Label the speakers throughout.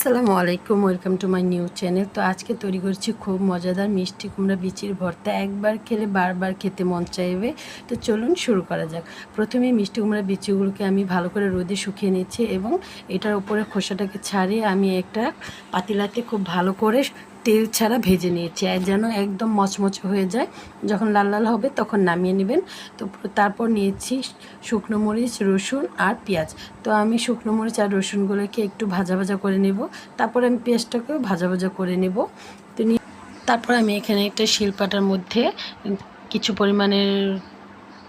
Speaker 1: আসসালামু আলাইকুম, welcome to my new channel. তো আজকে তৈরি করছি খুব মজাদার মিষ্টি কুমড়া বিচির ভর্তা। একবার খেলে বারবার খেতে মন চাইবে। তো চলুন শুরু করা যাক। প্রথমে মিষ্টি কুমড়া বিচিগুলোকে আমি ভালো করে রোদে শুকিয়ে নিচ্ছি এবং এটার উপরে খোসাটাকে ছাড়িয়ে আমি একটা পাতিলাতে খুব ভালো করে তেল ছাড়া ভেজে নিয়েছি, আর যেন একদম মচমচে হয়ে যায়। যখন লাল লাল হবে তখন নামিয়ে নেবেন। তো তারপর নিয়েছি শুকনো মরিচ, রসুন আর পেঁয়াজ। তো আমি শুকনো মরিচ আর রসুনগুলোকে একটু ভাজা ভাজা করে নেব। তারপর আমি পেঁয়াজটাকেও ভাজা ভাজা করে নেব। তো তারপর আমি এখানে একটা শিলপাটার মধ্যে কিছু পরিমাণের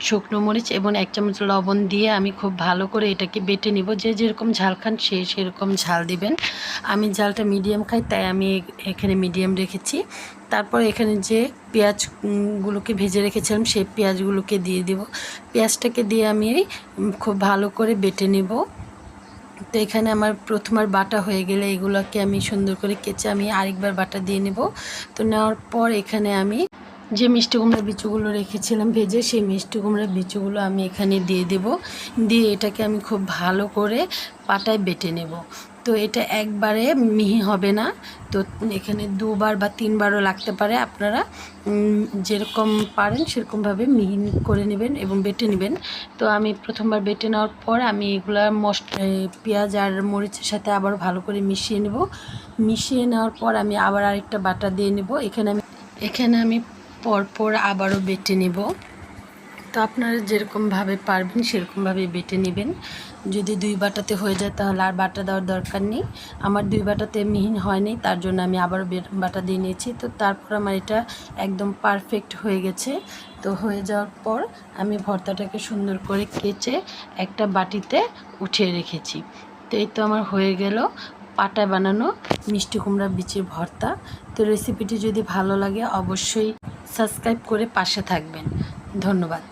Speaker 1: শুকনো মরিচ এবং 1 চামচ লবণ দিয়ে আমি খুব ভালো করে এটাকে বেটে নিব। যে যেরকম ঝাল খান সেরকম ঝাল দিবেন। আমি ঝালটা মিডিয়াম খাই, তাই আমি এখানে মিডিয়াম রেখেছি। তারপর এখানে যে পেঁয়াজগুলোকে ভেজে রেখেছিলাম সেই পেঁয়াজগুলোকে দিয়ে দেব। পেঁয়াজটাকে দিয়ে আমি খুব ভালো করে বেটে নেব। তো এখানে আমার প্রথমবার বাটা হয়ে গেলে এগুলোকে আমি সুন্দর করে কেচে আমি আরেকবার বাটা দিয়ে নেব। তো নেওয়ার পর এখানে আমি যে মিষ্টি কুমড়ার বিচুগুলো রেখেছিলাম ভেজে, সেই মিষ্টি কুমড়ার বিচুগুলো আমি এখানে দিয়ে দেব। দিয়ে এটাকে আমি খুব ভালো করে পাটায় বেটে নেব। তো এটা একবারে মিহি হবে না, তো এখানে 2বার বা 3বারও লাগতে পারে। আপনারা যেরকম পারেন সেরকমভাবে মিহি করে নেবেন এবং বেটে নেবেন। তো আমি প্রথমবার বেটে নেওয়ার পর আমি এগুলা পেঁয়াজ আর মরিচের সাথে আবার ভালো করে মিশিয়ে নেব। মিশিয়ে নেওয়ার পর আমি আবার আরেকটা বাটা দিয়ে নেব। এখানে আমি পরপর আবারও বেটে নেব। তো আপনারা যেরকমভাবে পারবেন সেরকমভাবে বেটে নেবেন। যদি 2 বাটাতে হয়ে যায় তাহলে আর বাটা দেওয়ার দরকার নেই। আমার 2 বাটাতে মিহি হয়নি, তার জন্য আমি আবারও বাটা দিয়ে নিয়েছি। তো তারপর আমার এটা একদম পারফেক্ট হয়ে গেছে। তো হয়ে যাওয়ার পর আমি ভর্তাটাকে সুন্দর করে কেচে একটা বাটিতে উঠিয়ে রেখেছি। তো এই তো আমার হয়ে গেল পাটায় বানানো মিষ্টি কুমড়া বিচির ভর্তা। তো রেসিপিটি যদি ভালো লাগে অবশ্যই সাবস্ক্রাইব করে পাশে থাকবেন। ধন্যবাদ।